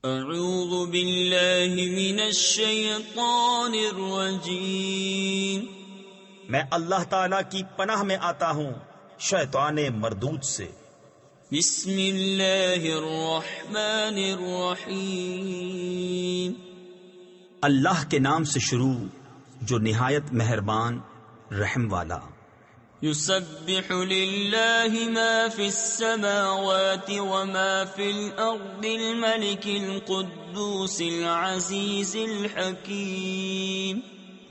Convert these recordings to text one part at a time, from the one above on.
اعوذ باللہ من الشیطان الرجیم، میں اللہ تعالی کی پناہ میں آتا ہوں شیطان مردود سے۔ بسم اللہ الرحمن الرحیم، اللہ کے نام سے شروع جو نہایت مہربان رحم والا۔ یسبح للہ ما فی السماوات وما فی الارض الملک القدوس العزیز الحکیم،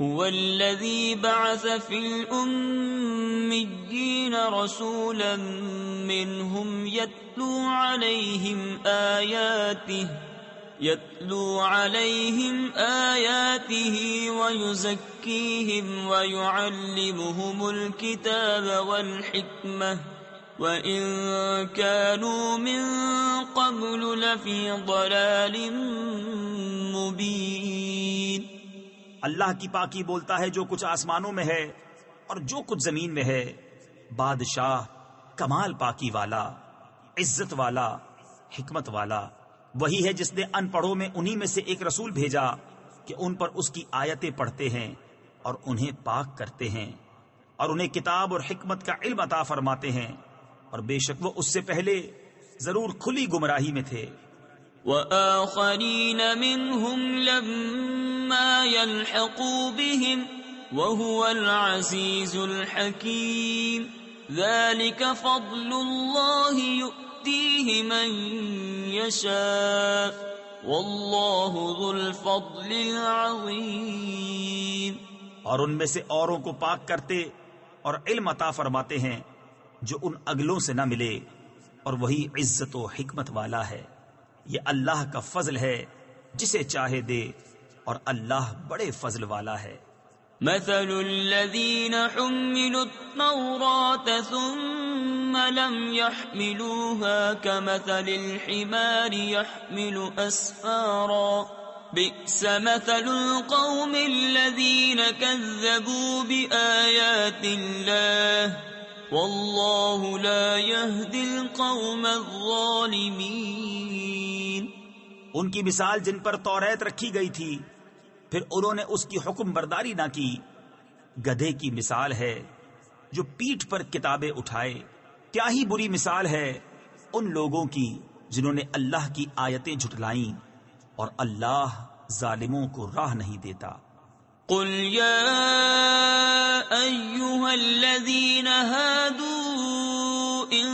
هو الذی بعث فی الأمیین رسولا منهم يتلو عليهم آياته ويزكيهم ويعلمهم الكتاب والحكمة وإن كانوا من قبل لفي ضلال مبين۔ اللہ کی پاکی بولتا ہے جو کچھ آسمانوں میں ہے اور جو کچھ زمین میں ہے، بادشاہ کمال پاکی والا، عزت والا، حکمت والا وہی ہے جس نے ان پڑھوں میں انہی میں سے ایک رسول بھیجا کہ ان پر اس کی آیتیں پڑھتے ہیں اور انہیں پاک کرتے ہیں اور انہیں کتاب اور حکمت کا علم عطا فرماتے ہیں، اور بے شک وہ اس سے پہلے ضرور کھلی گمراہی میں تھے۔ وآخرین منهم لما يلحقوا بهم وهو العزیز الحکیم، ذلك فضل اللہ يؤتیہ من یشاء واللہ ذو الفضل العظیم۔ اور ان میں سے اوروں کو پاک کرتے اور علم عطا فرماتے ہیں جو ان اگلوں سے نہ ملے، اور وہی عزت و حکمت والا ہے۔ یہ اللہ کا فضل ہے جسے چاہے دے، اور اللہ بڑے فضل والا ہے۔ مثل الذین حملوا التوراة ثم لم يحملوها كمثل الحمار يحمل أسفارا، بئس مثل القوم الذین كذبوا بآیات اللہ واللہ لا يهدی القوم الظالمین۔ ان کی مثال جن پر توریت رکھی گئی تھی پھر انہوں نے اس کی حکم برداری نہ کی، گدھے کی مثال ہے جو پیٹھ پر کتابیں اٹھائے۔ کیا ہی بری مثال ہے ان لوگوں کی جنہوں نے اللہ کی آیتیں جھٹلائیں، اور اللہ ظالموں کو راہ نہیں دیتا۔ قل یا ایہا الذین ہادوا ان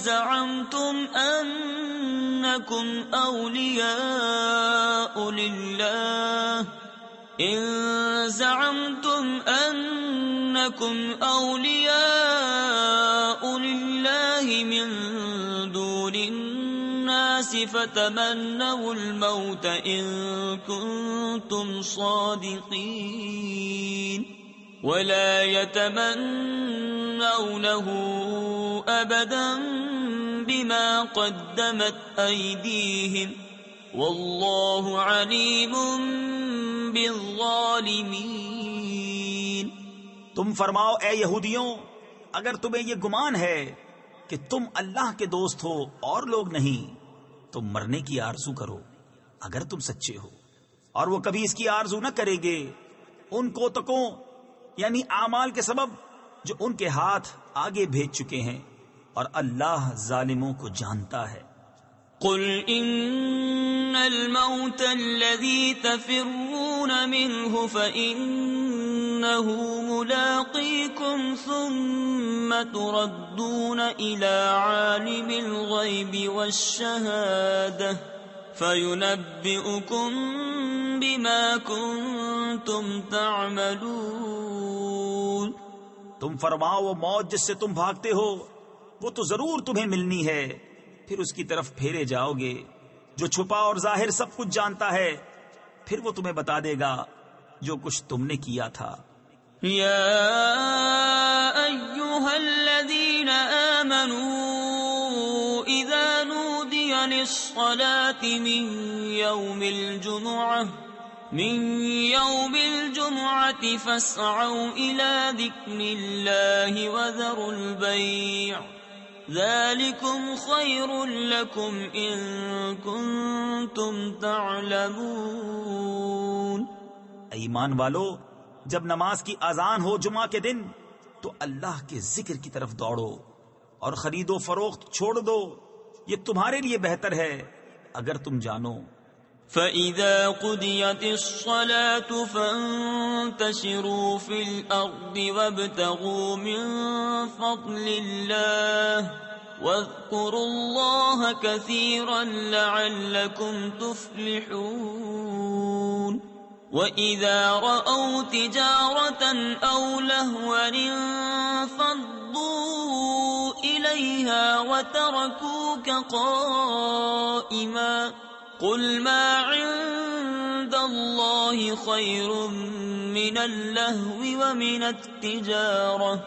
زعمتم انکم اولیاء للہ من دون الناس فتمنوا الموت ان کنتم صادقین ولا يتمنونه ابدا بما قدمت ایدیہم واللہ علیم بالظالمین۔ تم فرماؤ اے یہودیوں، اگر تمہیں یہ گمان ہے کہ تم اللہ کے دوست ہو اور لوگ نہیں، تو مرنے کی آرزو کرو اگر تم سچے ہو، اور وہ کبھی اس کی آرزو نہ کریں گے ان کوتکوں یعنی اعمال کے سبب جو ان کے ہاتھ آگے بھیج چکے ہیں، اور اللہ ظالموں کو جانتا ہے۔ قل ان الموت الذي تفرون منه فإنه ملاقيكم ثم تردون إلى عالم الغيب والشهادة فينبئكم بما كنتم تعملون۔ تم فرماؤ وہ موت جس سے تم بھاگتے ہو وہ تو ضرور تمہیں ملنی ہے، پھر اس کی طرف پھیرے جاؤ گے، جو چھپا اور ظاہر سب کچھ جانتا ہے، پھر وہ تمہیں بتا دے گا جو کچھ تم نے کیا تھا۔ یا ایہا الذین آمنوا اذا نودی للصلاة من یوم الجمعة فاسعوا الى ذکر اللہ وذروا البیع ذلكم خير لكم إن كنتم تعلمون. ایمان والو، جب نماز کی اذان ہو جمعہ کے دن تو اللہ کے ذکر کی طرف دوڑو اور خرید و فروخت چھوڑ دو، یہ تمہارے لیے بہتر ہے اگر تم جانو. فَإِذَا قُضِيَتِ الصَّلَاةُ فَانتَشِرُوا فِي الْأَرْضِ وَابْتَغُوا مِن فَضْلِ اللَّهِ وَاذْكُرُوا اللَّهَ كَثِيرًا لَعَلَّكُمْ تُفْلِحُونَ. وَإِذَا رَأَوْا تِجَارَةً أَوْ لَهْوًا انفَضُّوا إِلَيْهَا وَتَرَكُوكَ قَائِمًا قُلْ مَا عِندَ اللَّهِ خَيْرٌ مِّنَ اللَّهْوِ وَمِنَ التِّجَارَةِ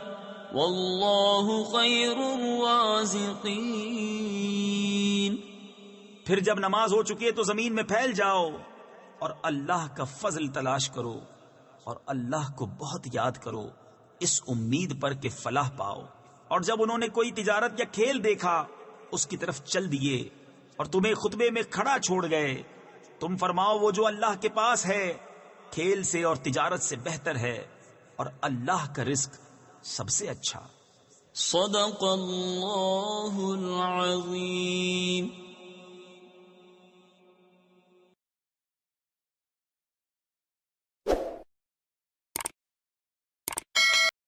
وَاللَّهُ خَيْرُ الرَّازِقِينَ. پھر جب نماز ہو چکی ہے تو زمین میں پھیل جاؤ اور اللہ کا فضل تلاش کرو اور اللہ کو بہت یاد کرو اس امید پر کہ فلاح پاؤ. اور جب انہوں نے کوئی تجارت یا کھیل دیکھا اس کی طرف چل دیے اور تمہیں خطبے میں کھڑا چھوڑ گئے، تم فرماؤ وہ جو اللہ کے پاس ہے کھیل سے اور تجارت سے بہتر ہے، اور اللہ کا رزق سب سے اچھا. صدق اللہ العظیم.